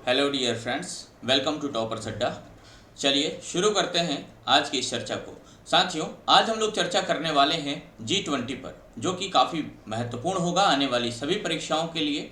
Hello dear friends, welcome to toppers Adda. चलिए शुरू करते हैं आज की इस चर्चा को। साथियों, आज हम लोग चर्चा करने वाले हैं G20 पर, जो कि काफ़ी महत्वपूर्ण होगा आने वाली सभी परीक्षाओं के लिए।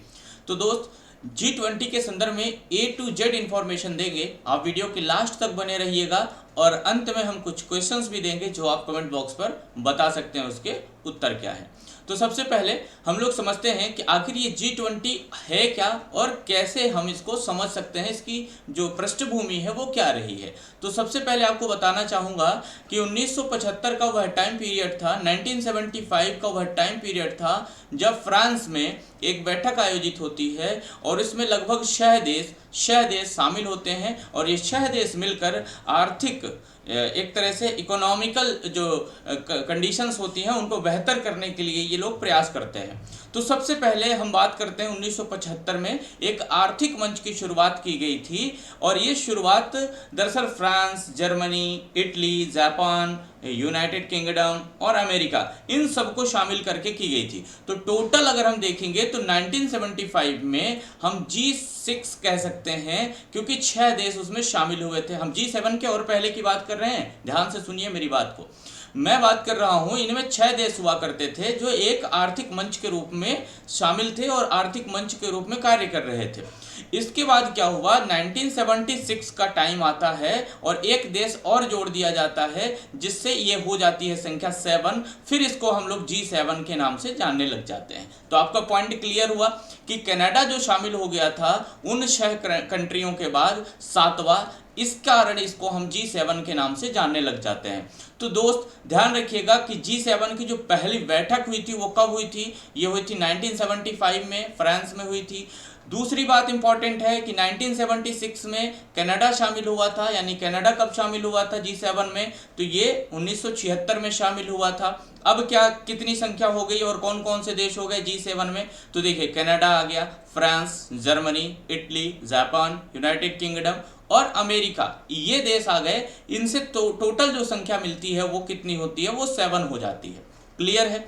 तो दोस्त, G20 के संदर्भ में A to Z इन्फॉर्मेशन देंगे। आप वीडियो के लास्ट तक बने रहिएगा और अंत में हम कुछ क्वेश्चंस भी देंगे जो आप कमेंट बॉक्स पर बता सकते हैं उसके उत्तर क्या है। तो सबसे पहले हम लोग समझते हैं कि आखिर ये G20 है क्या और कैसे हम इसको समझ सकते हैं, इसकी जो पृष्ठभूमि है वो क्या रही है। तो सबसे पहले आपको बताना चाहूँगा कि 1975 का वह टाइम पीरियड था, 1975 का वह टाइम पीरियड था जब फ्रांस में एक बैठक आयोजित होती है और इसमें लगभग 6 देश शामिल होते हैं और ये 6 देश मिलकर आर्थिक एक तरह से इकोनॉमिकल जो कंडीशंस होती हैं उनको बेहतर करने के लिए ये लोग प्रयास करते हैं। तो सबसे पहले हम बात करते हैं 1975 में एक आर्थिक मंच की शुरुआत की गई थी और ये शुरुआत दरअसल France, Germany, Italy, Japan, United kingdom और अमेरिका, इन सबको शामिल करके की गई थी। तो टोटल अगर हम देखेंगे तो 1975 में हम G6 कह सकते हैं क्योंकि 6 देश उसमें शामिल हुए थे। हम G7 के और पहले की बात कर रहे हैं, ध्यान से सुनिए मेरी बात को। मैं बात कर रहा हूं, इनमें 6 देश हुआ करते थे जो एक आर्थिक मंच के रूप में शामिल थे और आर्थिक मंच के रूप में कार्य कर रहे थे। इसके बाद क्या हुआ, 1976 का टाइम आता है और एक देश और जोड़ दिया जाता है जिससे ये हो जाती है संख्या 7। फिर इसको हम लोग G7 के नाम से जानने लग जाते हैं। तो आपका पॉइंट क्लियर हुआ कि कनाडा जो शामिल हो गया था उन 6 कंट्रियों के बाद 7वां, इस कारण इसको हम G7 के नाम से जानने लग जाते हैं। तो दोस्त ध्यान रखिएगा कि G7 की जो पहली बैठक हुई थी वो कब हुई थी, ये हुई थी 1975 में, फ्रांस में हुई थी। दूसरी बात इंपॉर्टेंट है कि 1976 में कनाडा शामिल हुआ था, यानी कनाडा कब शामिल हुआ था G7 में, तो ये 1976 में शामिल हुआ था। अब क्या कितनी संख्या हो गई और कौन कौन से देश हो गए G7 में, तो देखिए कनाडा आ गया, France, Germany, Italy, Japan, United kingdom और अमेरिका, ये देश आ गए। इनसे टोटल जो संख्या मिलती है वो कितनी होती है, वो 7 हो जाती है। क्लियर है।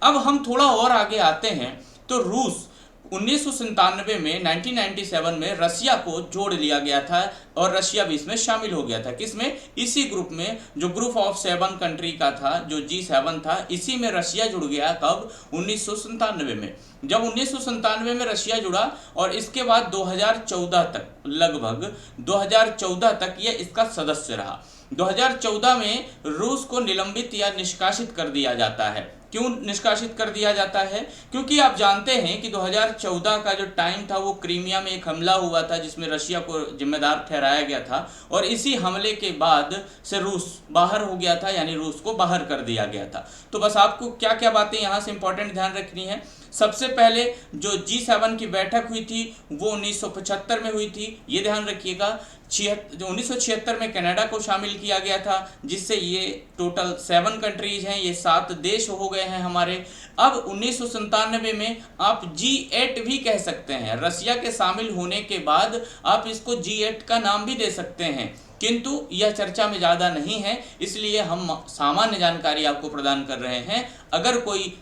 अब हम थोड़ा और आगे आते हैं तो रूस 1997 में 1997 में रशिया को जोड़ लिया गया था और रशिया भी इसमें शामिल हो गया था। किसमें, इसी ग्रुप में, जो ग्रुप ऑफ 7 कंट्री का था, जो G7 था, इसी में रशिया जुड़ गया। कब, 1997 में। जब 1997 में रशिया जुड़ा और इसके बाद 2014 तक, लगभग 2014 तक ये इसका सदस्य रहा। 2014 में रूस को निलंबित या निष्कासित कर दिया जाता है। क्यों निष्कासित कर दिया जाता है, क्योंकि आप जानते हैं कि 2014 का जो टाइम था वो क्रीमिया में एक हमला हुआ था जिसमें रशिया को जिम्मेदार ठहराया गया था और इसी हमले के बाद से रूस बाहर हो गया था, यानी रूस को बाहर कर दिया गया था। तो बस आपको क्या क्या बातें यहाँ से इंपॉर्टेंट ध्यान रखनी है। सबसे पहले जो G7 की बैठक हुई थी वो 1975 में हुई थी, ये ध्यान रखिएगा। 1976 में कनाडा को शामिल किया गया था, जिससे ये टोटल 7 कंट्रीज हैं, ये 7 देश हो गए हैं हमारे। अब 1997 में आप G8 भी कह सकते हैं, रशिया के शामिल होने के बाद आप इसको G8 का नाम भी दे सकते हैं, किंतु यह चर्चा में ज़्यादा नहीं है, इसलिए हम सामान्य जानकारी आपको प्रदान कर रहे हैं। अगर कोई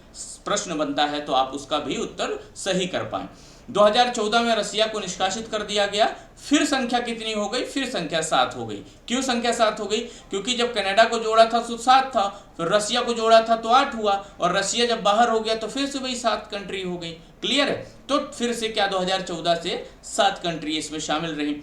प्रश्न बनता है तो आप उसका भी उत्तर सही कर पाएं। 2014 में रशिया को निष्कासित कर दिया गया। फिर संख्या कितनी हो गई, फिर संख्या 7 हो गई। क्यों संख्या 7 हो गई, क्योंकि जब कनाडा को जोड़ा था तो 7 था, फिर रशिया को जोड़ा था तो 8 हुआ और रशिया जब बाहर हो गया तो फिर से वही 7 कंट्री हो गई। क्लियर है। तो फिर से क्या 2014 से 7 कंट्री इसमें शामिल रही।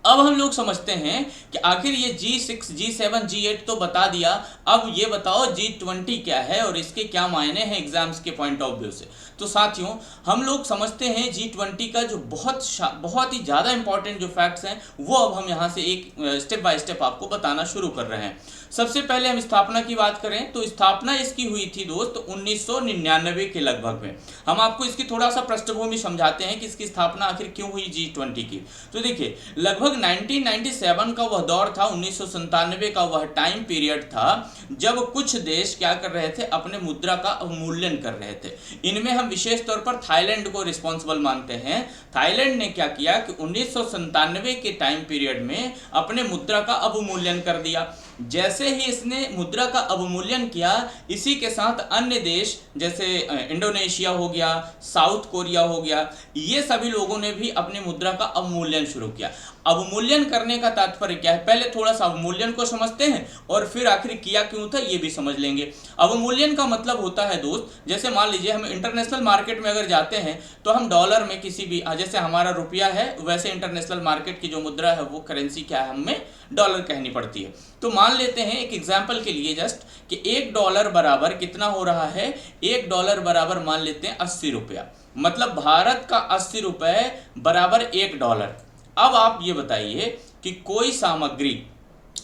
अब हम लोग समझते हैं कि आखिर ये G6, G7, G8 तो बता दिया, अब ये बताओ G20 क्या है और इसके क्या मायने हैं एग्जाम्स के पॉइंट ऑफ व्यू से। तो साथियों, हम लोग समझते हैं G20 का जो बहुत ही ज़्यादा इंपॉर्टेंट जो फैक्ट्स हैं वो अब हम यहाँ से एक स्टेप बाय स्टेप आपको बताना शुरू कर रहे हैं। सबसे पहले हम स्थापना की बात करें तो स्थापना इसकी हुई थी दोस्त 1999 के लगभग में। हम आपको इसकी थोड़ा सा पृष्ठभूमि समझाते हैं कि इसकी स्थापना आखिर क्यों हुई G20 की। तो देखिए, लगभग 1997 का वह दौर था, 1997 का वह टाइम पीरियड था जब कुछ देश क्या कर रहे थे, अपने मुद्रा का अवमूल्यन कर रहे थे। इनमें हम विशेष तौर पर थाईलैंड को रिस्पॉन्सिबल मानते हैं। थाईलैंड ने क्या किया कि 1997 के टाइम पीरियड में अपने मुद्रा का अवमूल्यन कर दिया। जैसे ही इसने मुद्रा का अवमूल्यन किया, इसी के साथ अन्य देश जैसे इंडोनेशिया हो गया, साउथ कोरिया हो गया, ये सभी लोगों ने भी अपनी मुद्रा का अवमूल्यन शुरू किया। अवमूल्यन करने का तात्पर्य क्या है, पहले थोड़ा सा अवमूल्यन को समझते हैं और फिर आखिर किया क्यों था ये भी समझ लेंगे। अवमूल्यन का मतलब होता है दोस्त, जैसे मान लीजिए हम इंटरनेशनल मार्केट में अगर जाते हैं तो हम डॉलर में किसी भी, जैसे हमारा रुपया है वैसे इंटरनेशनल मार्केट की जो मुद्रा है वो करेंसी क्या है, हमें डॉलर कहनी पड़ती है। तो मान लेते हैं एक एग्जांपल के लिए जस्ट कि $1 बराबर कितना हो रहा है, $1 बराबर मान लेते हैं 80 रुपया, मतलब भारत का 80 रुपये बराबर $1। अब आप ये बताइए कि कोई सामग्री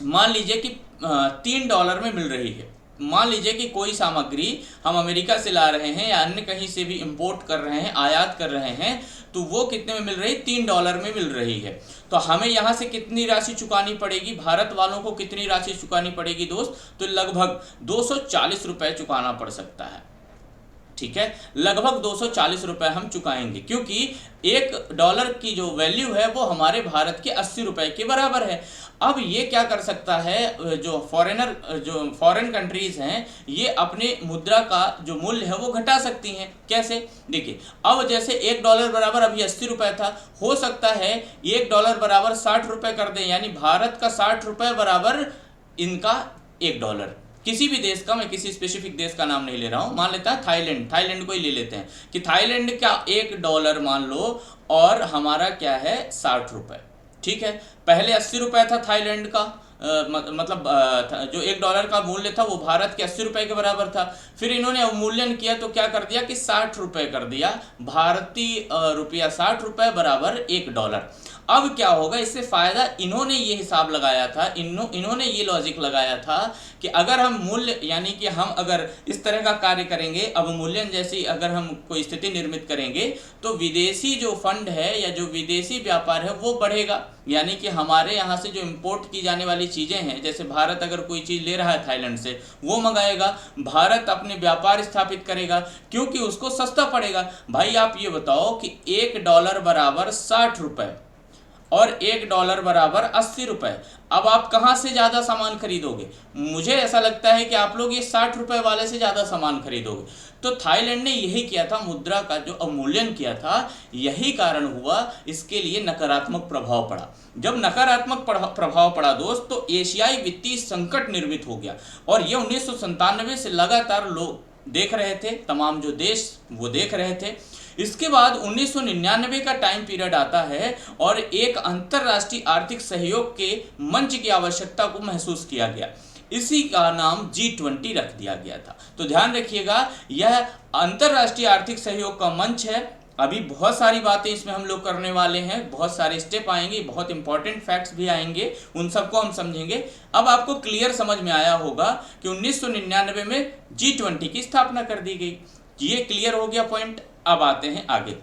मान लीजिए कि $3 में मिल रही है, मान लीजिए कि कोई सामग्री हम अमेरिका से ला रहे हैं या अन्य कहीं से भी इंपोर्ट कर रहे हैं, आयात कर रहे हैं, तो वो कितने में मिल रही है, $3 में मिल रही है। तो हमें यहाँ से कितनी राशि चुकानी पड़ेगी, भारत वालों को कितनी राशि चुकानी पड़ेगी दोस्त, तो लगभग 240 रुपये चुकाना पड़ सकता है। ठीक है, लगभग 240 रुपये हम चुकाएंगे, क्योंकि $1 की जो वैल्यू है वो हमारे भारत के 80 रुपये के बराबर है। अब ये क्या कर सकता है, जो फॉरेन कंट्रीज हैं, ये अपने मुद्रा का जो मूल्य है वो घटा सकती हैं। कैसे, देखिए, अब जैसे $1 बराबर अभी 80 रुपये था, हो सकता है $1 बराबर 60 रुपये कर दें, यानी भारत का 60 रुपये बराबर इनका $1। किसी भी देश का, मैं किसी स्पेसिफिक देश का नाम नहीं ले रहा हूं, मान लेता है थाईलैंड को ही ले लेते हैं कि थाईलैंड का $1 मान लो और हमारा क्या है 60 रुपये। ठीक है, पहले 80 रुपये था थाईलैंड का, मतलब जो $1 का मूल्य था वो भारत के 80 रुपये के बराबर था। फिर इन्होंने अवमूल्यन किया तो क्या कर दिया कि 60 रुपये कर दिया, भारतीय रुपया 60 रुपये बराबर $1। अब क्या होगा, इससे फायदा, इन्होंने ये हिसाब लगाया था, इन्होंने ये लॉजिक लगाया था कि अगर हम मूल्य, यानी कि हम अगर इस तरह का कार्य करेंगे, अवमूल्यन जैसी अगर हम कोई स्थिति निर्मित करेंगे, तो विदेशी जो फंड है या जो विदेशी व्यापार है वो बढ़ेगा, यानी कि हमारे यहाँ से जो इंपोर्ट की जाने वाली चीज़ें हैं, जैसे भारत अगर कोई चीज़ ले रहा है थाईलैंड से, वो मंगाएगा, भारत अपने व्यापार स्थापित करेगा क्योंकि उसको सस्ता पड़ेगा। भाई आप ये बताओ कि $1 बराबर 60 रुपये और $1 बराबर 80 रुपये, अब आप कहाँ से ज़्यादा सामान खरीदोगे? मुझे ऐसा लगता है कि आप लोग ये 60 रुपये वाले से ज़्यादा सामान खरीदोगे। तो थाईलैंड ने यही किया था, मुद्रा का जो अवमूल्यन किया था, यही कारण हुआ इसके लिए नकारात्मक प्रभाव पड़ा। जब नकारात्मक प्रभाव पड़ा दोस्त, तो एशियाई वित्तीय संकट निर्मित हो गया और ये 1997 से लगातार लोग देख रहे थे, तमाम जो देश वो देख रहे थे। इसके बाद 1999 का टाइम पीरियड आता है और एक अंतर्राष्ट्रीय आर्थिक सहयोग के मंच की आवश्यकता को महसूस किया गया, इसी का नाम G20 रख दिया गया था। तो ध्यान रखिएगा, यह अंतर्राष्ट्रीय आर्थिक सहयोग का मंच है। अभी बहुत सारी बातें इसमें हम लोग करने वाले हैं, बहुत सारे स्टेप आएंगे, बहुत इंपॉर्टेंट फैक्ट्स भी आएंगे, उन सबको हम समझेंगे। अब आपको क्लियर समझ में आया होगा कि 1999 में G20 की स्थापना कर दी गई, ये क्लियर हो गया पॉइंट। अब आते हैं आगे।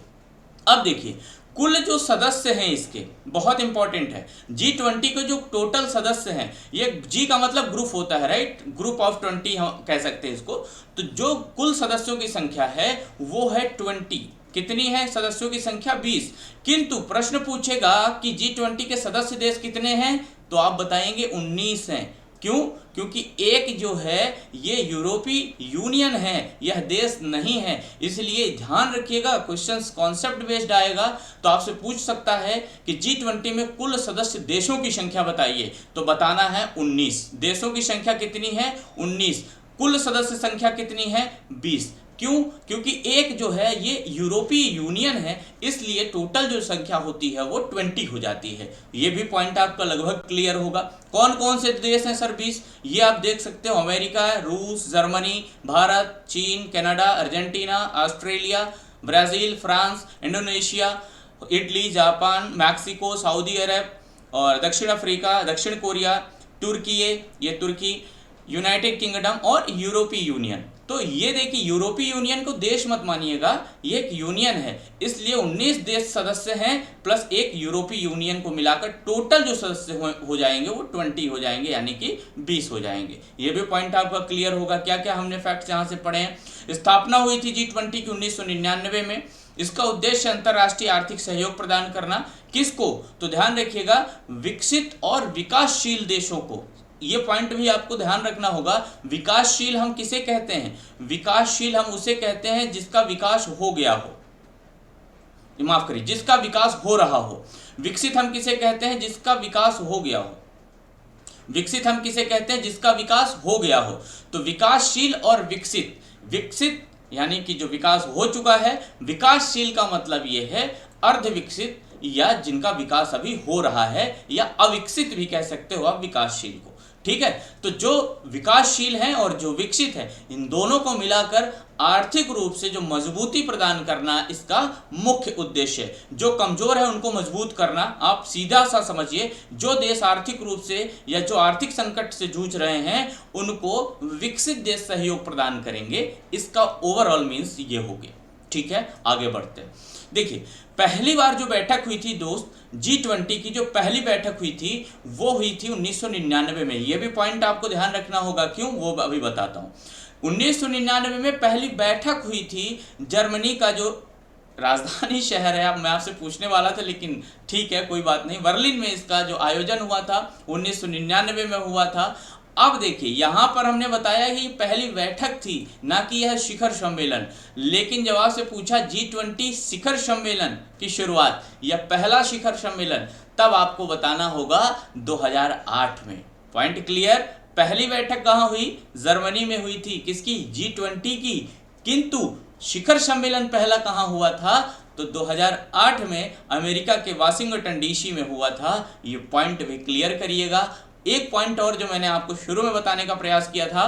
अब देखिए, कुल जो सदस्य हैं इसके, बहुत इंपॉर्टेंट है, G20 के जो टोटल सदस्य हैं, ये G का मतलब ग्रुप होता है, राइट, ग्रुप ऑफ 20 हम कह सकते हैं इसको। तो जो कुल सदस्यों की संख्या है वो है 20। कितनी है सदस्यों की संख्या? 20। किंतु प्रश्न पूछेगा कि G20 के सदस्य देश कितने हैं, तो आप बताएंगे 19 हैं। क्यों? क्योंकि एक जो है ये यूरोपीय यूनियन है, यह देश नहीं है। इसलिए ध्यान रखिएगा, क्वेश्चंस कॉन्सेप्ट बेस्ड आएगा तो आपसे पूछ सकता है कि G20 में कुल सदस्य देशों की संख्या बताइए, तो बताना है 19। देशों की संख्या कितनी है? 19। कुल सदस्य संख्या कितनी है? 20। क्यों? क्योंकि एक जो है ये यूरोपीय यूनियन है, इसलिए टोटल जो संख्या होती है वो 20 हो जाती है। ये भी पॉइंट आपका लगभग क्लियर होगा। कौन कौन से देश हैं सर 20? ये आप देख सकते हो, अमेरिका है, रूस, जर्मनी, भारत, चीन, Canada, Argentina, Australia, Brazil, France, Indonesia, Italy, Japan, Mexico, Saudi Arab और दक्षिण अफ्रीका, दक्षिण कोरिया, तुर्की, ये तुर्की, यूनाइटेड किंगडम और यूरोपीय यूनियन। तो ये देखिए, यूरोपीय यूनियन को देश मत मानिएगा, ये एक यूनियन है, इसलिए 19 देश सदस्य हैं प्लस एक यूरोपीय यूनियन को मिलाकर टोटल जो सदस्य हो जाएंगे वो 20 हो जाएंगे, यानी कि 20 हो जाएंगे। ये भी पॉइंट आपका क्लियर होगा। क्या क्या हमने फैक्ट्स यहाँ से पढ़े हैं। स्थापना हुई थी G20 की 1999 में। इसका उद्देश्य अंतर्राष्ट्रीय आर्थिक सहयोग प्रदान करना। किसको? तो ध्यान रखिएगा, विकसित और विकासशील देशों को ये पॉइंट भी आपको ध्यान रखना होगा। विकासशील हम किसे कहते हैं? विकासशील हम उसे कहते हैं जिसका विकास हो गया हो, माफ करिए, जिसका विकास हो रहा हो। विकसित हम किसे कहते हैं? जिसका विकास हो गया हो। विकसित हम किसे कहते हैं? जिसका विकास हो गया हो। तो विकासशील और विकसित, विकसित यानी कि जो विकास हो चुका है, विकासशील का मतलब ये है अर्ध विकसित या जिनका विकास अभी हो रहा है, या अविकसित भी कह सकते हो आप विकासशील को। ठीक है, तो जो विकासशील हैं और जो विकसित है, इन दोनों को मिलाकर आर्थिक रूप से जो मजबूती प्रदान करना इसका मुख्य उद्देश्य है। जो कमजोर है उनको मजबूत करना। आप सीधा सा समझिए, जो देश आर्थिक रूप से या जो आर्थिक संकट से जूझ रहे हैं उनको विकसित देश सहयोग प्रदान करेंगे। इसका ओवरऑल मीन्स ये हो गया। ठीक है, आगे बढ़ते हैं। देखिए, पहली बार जो बैठक हुई थी दोस्त, G20 की जो पहली बैठक हुई थी वो हुई थी 1999 में। ये भी पॉइंट आपको ध्यान रखना होगा, क्यों वो अभी बताता हूँ। 1999 में पहली बैठक हुई थी जर्मनी का जो राजधानी शहर है, अब मैं आपसे पूछने वाला था लेकिन ठीक है कोई बात नहीं, बर्लिन में इसका जो आयोजन हुआ था 1999 में हुआ था। अब देखिए, यहाँ पर हमने बताया कि पहली बैठक थी, ना कि यह शिखर सम्मेलन। लेकिन जब आपसे पूछा G20 शिखर सम्मेलन की शुरुआत या पहला शिखर सम्मेलन, तब आपको बताना होगा 2008 में। Point clear? पहली बैठक कहाँ हुई? जर्मनी में हुई थी, किसकी? G20 की। किंतु शिखर सम्मेलन पहला कहाँ हुआ था? तो 2008 में अमेरिका के वाशिंगटन DC में हुआ था। ये पॉइंट भी क्लियर करिएगा। एक पॉइंट और जो मैंने आपको शुरू में बताने का प्रयास किया था,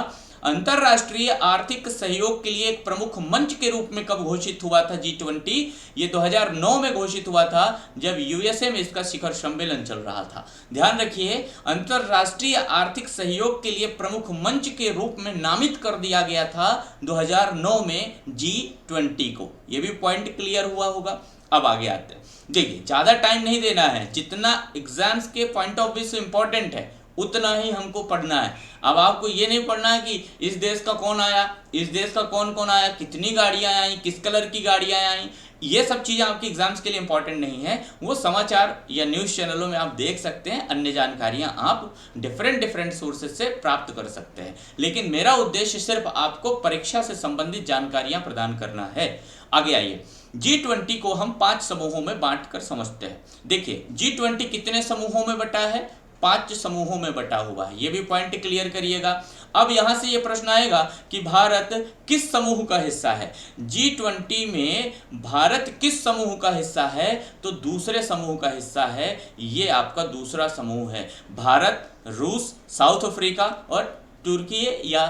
अंतरराष्ट्रीय आर्थिक सहयोग के लिए एक प्रमुख मंच के रूप में कब घोषित हुआ था G20? ये 2009 में घोषित हुआ था, जब USA में इसका शिखर सम्मेलन चल रहा था। ध्यान रखिए, अंतरराष्ट्रीय आर्थिक सहयोग के लिए प्रमुख मंच के रूप में नामित कर दिया गया था 2009 में G20 को। ये भी पॉइंट क्लियर हुआ होगा। अब आगे आते हैं। देखिए, ज़्यादा टाइम नहीं देना है, जितना एग्जाम्स के पॉइंट ऑफ व्यू से इंपॉर्टेंट है उतना ही हमको पढ़ना है। अब आपको ये नहीं पढ़ना है कि इस देश का कौन आया, इस देश का कौन कौन आया, कितनी गाड़ियाँ आई, किस कलर की गाड़ियाँ आई, ये सब चीज़ें आपकी एग्जाम्स के लिए इंपॉर्टेंट नहीं है। वो समाचार या न्यूज़ चैनलों में आप देख सकते हैं, अन्य जानकारियाँ आप डिफरेंट सोर्सेज से प्राप्त कर सकते हैं। लेकिन मेरा उद्देश्य सिर्फ आपको परीक्षा से संबंधित जानकारियाँ प्रदान करना है। आगे आइए, G20 को हम 5 समूहों में बांट कर समझते हैं। देखिए, G20 कितने समूहों में बटा है? 5 समूहों में बटा हुआ है। ये भी पॉइंट क्लियर करिएगा। अब यहां से ये प्रश्न आएगा कि भारत किस समूह का हिस्सा है? G20 में भारत किस समूह का हिस्सा है? तो दूसरे समूह का हिस्सा है। ये आपका दूसरा समूह है। भारत, रूस, साउथ अफ्रीका और तुर्की या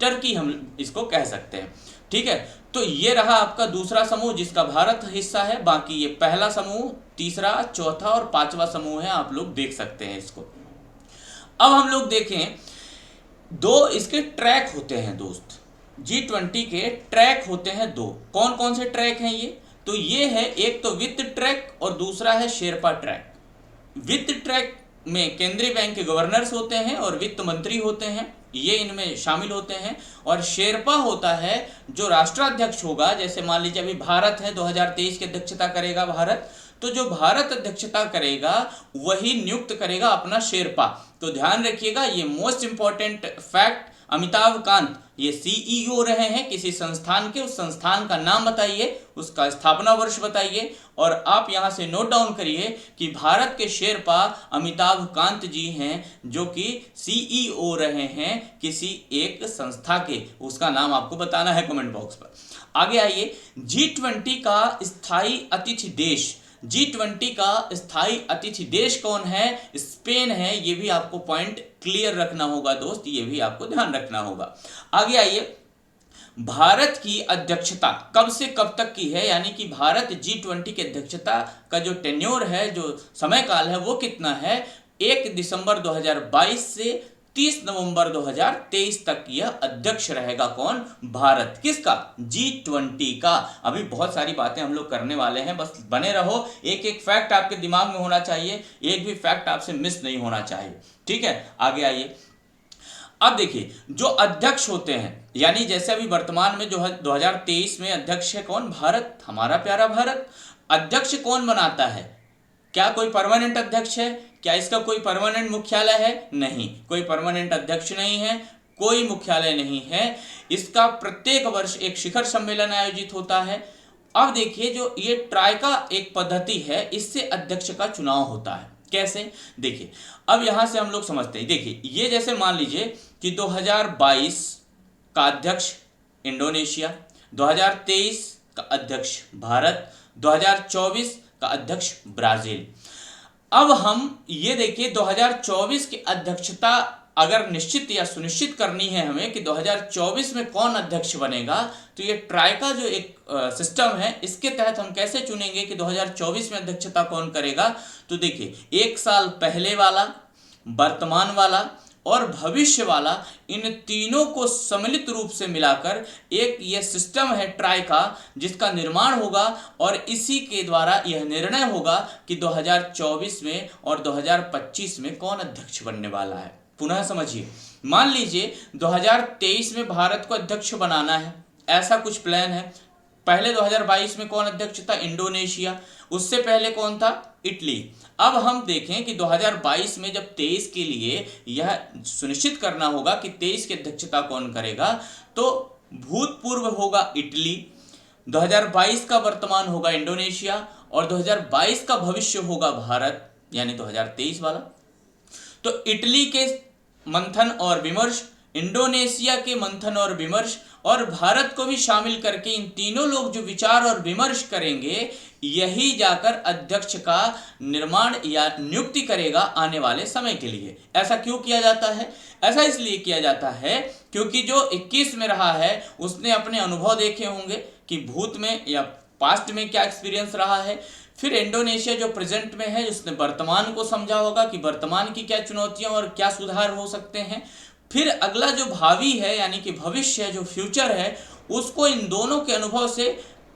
टर्की हम इसको कह सकते हैं। ठीक है, तो ये रहा आपका दूसरा समूह जिसका भारत हिस्सा है। बाकी ये पहला समूह, तीसरा, चौथा और 5वां समूह है, आप लोग देख सकते हैं इसको। अब हम लोग देखें, 2 इसके ट्रैक होते हैं दोस्त। G20 के ट्रैक होते हैं 2। कौन कौन से ट्रैक हैं ये? तो ये है, एक तो वित्त ट्रैक और दूसरा है शेरपा ट्रैक। वित्त ट्रैक में केंद्रीय बैंक के गवर्नर्स होते हैं और वित्त मंत्री होते हैं, ये इनमें शामिल होते हैं। और शेरपा होता है जो राष्ट्राध्यक्ष होगा। जैसे मान लीजिए अभी भारत है, 2023 की अध्यक्षता करेगा भारत, तो जो भारत अध्यक्षता करेगा वही नियुक्त करेगा अपना शेरपा। तो ध्यान रखिएगा, ये most important fact, Amitabh Kant ये CEO रहे हैं किसी संस्थान के। उस संस्थान का नाम बताइए, उसका स्थापना वर्ष बताइए, और आप यहाँ से नोट डाउन करिए कि भारत के शेरपा अमिताभ कांत जी हैं, जो कि CEO रहे हैं किसी एक संस्था के। उसका नाम आपको बताना है कमेंट बॉक्स पर। आगे आइए, G20 का स्थायी अतिथि देश, G20 का स्थायी अतिथि देश कौन है? स्पेन है। ये भी आपको पॉइंट क्लियर रखना होगा दोस्त, ये भी आपको ध्यान रखना होगा। आगे आइए, भारत की अध्यक्षता कब से कब तक की है, यानी कि भारत G20 की अध्यक्षता का जो टेन्योर है, जो समय काल है, वो कितना है? 1 दिसंबर 2022 से 30 नवंबर 2023 तक यह अध्यक्ष रहेगा। कौन? भारत। किसका? G20 का। अभी बहुत सारी बातें हम लोग करने वाले हैं, बस बने रहो। एक एक फैक्ट आपके दिमाग में होना चाहिए, एक भी फैक्ट आपसे मिस नहीं होना चाहिए। ठीक है, आगे आइए। अब देखिए, जो अध्यक्ष होते हैं, यानी जैसे अभी वर्तमान में जो है 2023 में अध्यक्ष है कौन? भारत, हमारा प्यारा भारत। अध्यक्ष कौन बनाता है? क्या कोई परमानेंट अध्यक्ष है? क्या इसका कोई परमानेंट मुख्यालय है? नहीं, कोई परमानेंट अध्यक्ष नहीं है, कोई मुख्यालय नहीं है। इसका प्रत्येक वर्ष एक शिखर सम्मेलन आयोजित होता है। अब देखिए, जो ये ट्राइका एक पद्धति है, इससे अध्यक्ष का चुनाव होता है। कैसे? देखिए, अब यहां से हम लोग समझते हैं। देखिए, ये जैसे मान लीजिए कि 2022 का अध्यक्ष इंडोनेशिया, 2023 का अध्यक्ष भारत, 2024 का अध्यक्ष ब्राजील। अब हम ये देखिए, 2024 की अध्यक्षता अगर निश्चित या सुनिश्चित करनी है हमें कि 2024 में कौन अध्यक्ष बनेगा, तो ये ट्राइका जो एक सिस्टम है, इसके तहत हम कैसे चुनेंगे कि 2024 में अध्यक्षता कौन करेगा। तो देखिए, एक साल पहले वाला, वर्तमान वाला और भविष्य वाला, इन तीनों को सम्मिलित रूप से मिलाकर एक ये सिस्टम है ट्राइका, जिसका निर्माण होगा और इसी के द्वारा यह निर्णय होगा कि 2024 में और 2025 में कौन अध्यक्ष बनने वाला है। पुनः समझिए, मान लीजिए 2023 में भारत को अध्यक्ष बनाना है, ऐसा कुछ प्लान है। पहले 2022 में कौन अध्यक्ष था? इंडोनेशिया। उससे पहले कौन था? इटली। अब हम देखें कि 2022 में जब 23 के लिए यह सुनिश्चित करना होगा कि 23 की अध्यक्षता कौन करेगा, तो भूतपूर्व होगा इटली, 2022 का वर्तमान होगा इंडोनेशिया और 2022 का भविष्य होगा भारत, यानी 2023 वाला। तो इटली के मंथन और विमर्श, इंडोनेशिया के मंथन और विमर्श और भारत को भी शामिल करके इन तीनों लोग जो विचार और विमर्श करेंगे, यही जाकर अध्यक्ष का निर्माण या नियुक्ति करेगा आने वाले समय के लिए। ऐसा क्यों किया जाता है? ऐसा इसलिए किया जाता है क्योंकि जो 21 में रहा है उसने अपने अनुभव देखे होंगे कि भूत में या पास्ट में क्या एक्सपीरियंस रहा है। फिर इंडोनेशिया जो प्रेजेंट में है, उसने वर्तमान को समझा होगा कि वर्तमान की क्या चुनौतियां और क्या सुधार हो सकते हैं। फिर अगला जो भावी है, यानी कि भविष्य है, जो फ्यूचर है, उसको इन दोनों के अनुभव से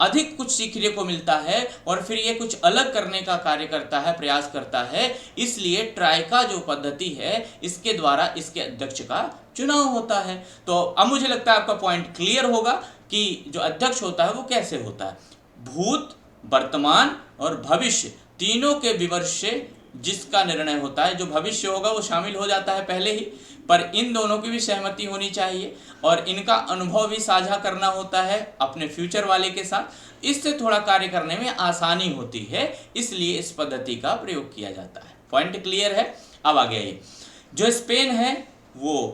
अधिक कुछ सीखने को मिलता है और फिर ये कुछ अलग करने का कार्य करता है, प्रयास करता है। इसलिए ट्राइका जो पद्धति है, इसके द्वारा इसके अध्यक्ष का चुनाव होता है। तो अब मुझे लगता है आपका पॉइंट क्लियर होगा कि जो अध्यक्ष होता है वो कैसे होता है। भूत, वर्तमान और भविष्य तीनों के विमर्श से जिसका निर्णय होता है। जो भविष्य होगा वो शामिल हो जाता है पहले ही, पर इन दोनों की भी सहमति होनी चाहिए और इनका अनुभव भी साझा करना होता है अपने फ्यूचर वाले के साथ। इससे थोड़ा कार्य करने में आसानी होती है, इसलिए इस पद्धति का प्रयोग किया जाता है। पॉइंट क्लियर है? अब आगे आइए। जो स्पेन है वो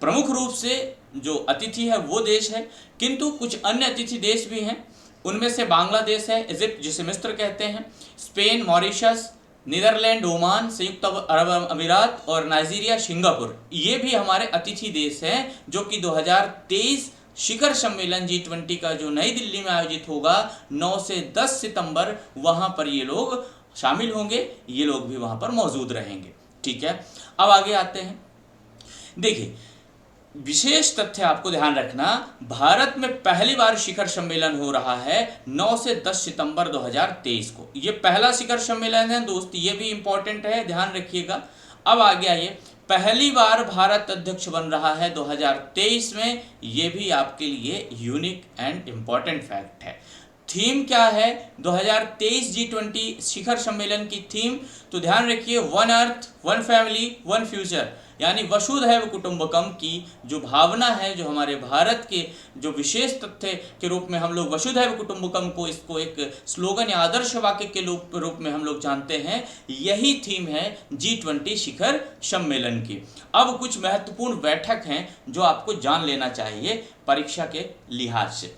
प्रमुख रूप से जो अतिथि है वो देश है, किंतु कुछ अन्य अतिथि देश भी हैं। उनमें से बांग्लादेश है, इजिप्ट जिसे मिस्र कहते हैं, स्पेन, मॉरिशस, नीदरलैंड, ओमान, संयुक्त अरब अमीरात और नाइजीरिया, सिंगापुर, ये भी हमारे अतिथि देश हैं, जो कि 2023 शिखर सम्मेलन G20 का जो नई दिल्ली में आयोजित होगा 9 से 10 सितंबर, वहां पर ये लोग शामिल होंगे, ये लोग भी वहां पर मौजूद रहेंगे। ठीक है, अब आगे आते हैं। देखिए, विशेष तथ्य आपको ध्यान रखना, भारत में पहली बार शिखर सम्मेलन हो रहा है 9 से 10 सितंबर 2023 को। ये पहला शिखर सम्मेलन है दोस्त, ये भी इंपॉर्टेंट है, ध्यान रखिएगा। अब आगे आइए, पहली बार भारत अध्यक्ष बन रहा है 2023 में, ये भी आपके लिए यूनिक एंड इंपॉर्टेंट फैक्ट है। थीम क्या है 2023 G20 शिखर सम्मेलन की थीम? तो ध्यान रखिए, one earth, one family, one future, यानी वसुधैव कुटुंबकम की जो भावना है, जो हमारे भारत के जो विशेष तथ्य के रूप में हम लोग वसुधैव कुटुंबकम को, इसको एक स्लोगन या आदर्श वाक्य के रूप में हम लोग जानते हैं, यही थीम है G20 शिखर सम्मेलन की। अब कुछ महत्वपूर्ण बैठक हैं जो आपको जान लेना चाहिए परीक्षा के लिहाज से।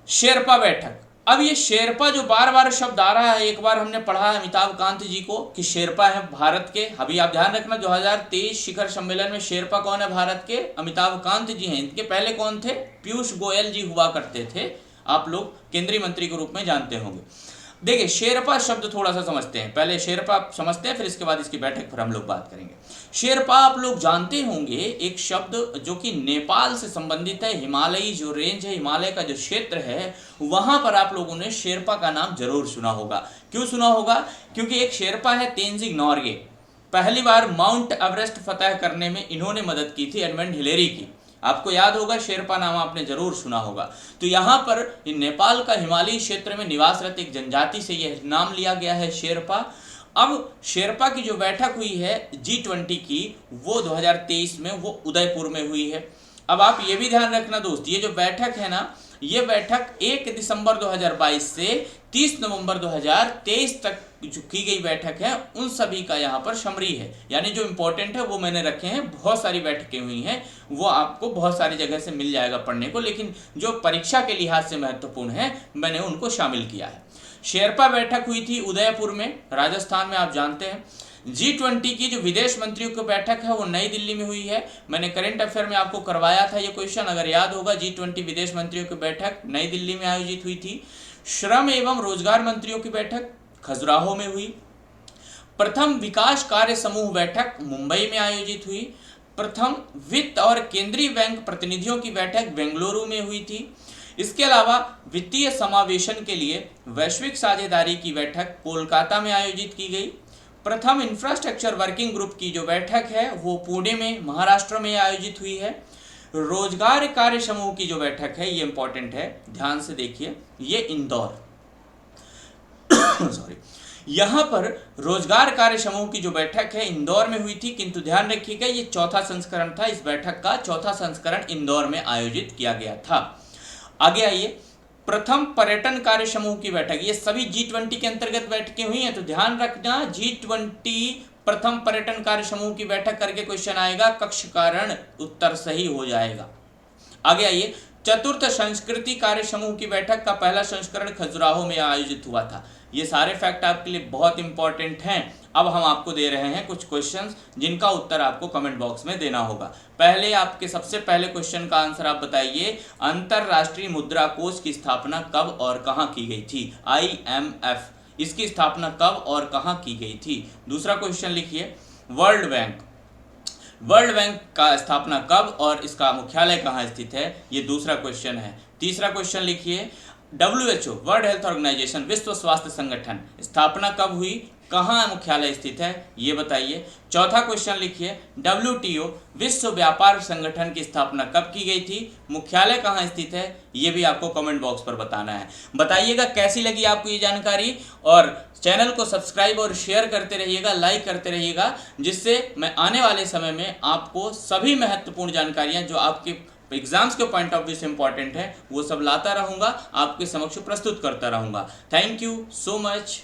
शेरपा बैठक। अब ये शेरपा जो बार बार शब्द आ रहा है, एक बार हमने पढ़ा है अमिताभ कांत जी को कि शेरपा है भारत के। अभी आप ध्यान रखना, 2023 शिखर सम्मेलन में शेरपा कौन है भारत के? अमिताभ कांत जी हैं। इनके पहले कौन थे? पीयूष गोयल जी हुआ करते थे, आप लोग केंद्रीय मंत्री के रूप में जानते होंगे। देखिए, शेरपा शब्द थोड़ा सा समझते हैं, पहले शेरपा समझते हैं, फिर इसके बाद इसकी बैठक पर हम लोग बात करेंगे। शेरपा आप लोग जानते होंगे, एक शब्द जो कि नेपाल से संबंधित है। हिमालयी जो रेंज है, हिमालय का जो क्षेत्र है, वहां पर आप लोगों ने शेरपा का नाम जरूर सुना होगा। क्यों सुना होगा? क्योंकि एक शेरपा है तेंजिंग नॉर्गे, पहली बार माउंट एवरेस्ट फतह करने में इन्होंने मदद की थी एडमंड हिलेरी की। आपको याद होगा शेरपा नाम आपने जरूर सुना होगा। तो यहाँ पर नेपाल का हिमालयी क्षेत्र में निवासरत एक जनजाति से यह नाम लिया गया है शेरपा। अब शेरपा की जो बैठक हुई है G20 की, वो 2023 में वो उदयपुर में हुई है। अब आप ये भी ध्यान रखना दोस्त, ये जो बैठक है ना, ये बैठक 1 दिसंबर 2022 से 30 नवंबर 2023 तक जो की गई बैठक है, उन सभी का यहाँ पर समरी है, यानी जो इम्पोर्टेंट है वो मैंने रखे हैं। बहुत सारी बैठकें हुई हैं, वो आपको बहुत सारी जगह से मिल जाएगा पढ़ने को, लेकिन जो परीक्षा के लिहाज से महत्वपूर्ण है मैंने उनको शामिल किया है। शेरपा बैठक हुई थी उदयपुर में, राजस्थान में, आप जानते हैं। G20 की जो विदेश मंत्रियों की बैठक है वो नई दिल्ली में हुई है। मैंने करंट अफेयर में आपको करवाया था ये क्वेश्चन, अगर याद होगा। G20 विदेश मंत्रियों की बैठक नई दिल्ली में आयोजित हुई थी। श्रम एवं रोजगार मंत्रियों की बैठक खजुराहो में हुई। प्रथम विकास कार्य समूह बैठक मुंबई में आयोजित हुई। प्रथम वित्त और केंद्रीय बैंक प्रतिनिधियों की बैठक बेंगलुरु में हुई थी। इसके अलावा वित्तीय समावेशन के लिए वैश्विक साझेदारी की बैठक कोलकाता में आयोजित की गई। प्रथम इंफ्रास्ट्रक्चर वर्किंग ग्रुप की जो बैठक है वो पुणे में, महाराष्ट्र में आयोजित हुई है। रोजगार कार्य समूह की जो बैठक है, ये इंपॉर्टेंट है, ध्यान से देखिए, ये इंदौर सॉरी, यहाँ पर रोजगार कार्य समूह की जो बैठक है इंदौर में हुई थी, किंतु ध्यान रखिएगा ये चौथा संस्करण था। इस बैठक का चौथा संस्करण इंदौर में आयोजित किया गया था। आगे आइए, प्रथम पर्यटन कार्य समूह की बैठक, ये सभी G20 के अंतर्गत बैठकें हुई हैं, तो ध्यान रखना G20 प्रथम पर्यटन कार्य समूह की बैठक करके क्वेश्चन आएगा, कक्ष कारण उत्तर सही हो जाएगा। आगे आइए, चतुर्थ संस्कृति कार्य समूह की बैठक का पहला संस्करण खजुराहो में आयोजित हुआ था। ये सारे फैक्ट आपके लिए बहुत इंपॉर्टेंट हैं। अब हम आपको दे रहे हैं कुछ क्वेश्चंस जिनका उत्तर आपको कमेंट बॉक्स में देना होगा। पहले आपके सबसे पहले क्वेश्चन का आंसर आप बताइए, अंतरराष्ट्रीय मुद्रा कोष की स्थापना कब और कहां की गई थी? IMF, इसकी स्थापना कब और कहां की गई थी? दूसरा क्वेश्चन लिखिए, वर्ल्ड बैंक का स्थापना कब और इसका मुख्यालय कहाँ स्थित है? ये दूसरा क्वेश्चन है। तीसरा क्वेश्चन लिखिए, WHO, वर्ल्ड हेल्थ ऑर्गेनाइजेशन, विश्व स्वास्थ्य संगठन, स्थापना कब हुई, कहाँ मुख्यालय स्थित है, ये बताइए। चौथा क्वेश्चन लिखिए, WTO, विश्व व्यापार संगठन की स्थापना कब की गई थी, मुख्यालय कहाँ स्थित है, ये भी आपको कमेंट बॉक्स पर बताना है। बताइएगा कैसी लगी आपको ये जानकारी, और चैनल को सब्सक्राइब और शेयर करते रहिएगा, लाइक करते रहिएगा, जिससे मैं आने वाले समय में आपको सभी महत्वपूर्ण जानकारियाँ जो आपके एग्जाम्स के पॉइंट ऑफ व्यू से इंपॉर्टेंट है वो सब लाता रहूँगा, आपके समक्ष प्रस्तुत करता रहूँगा। Thank you so much.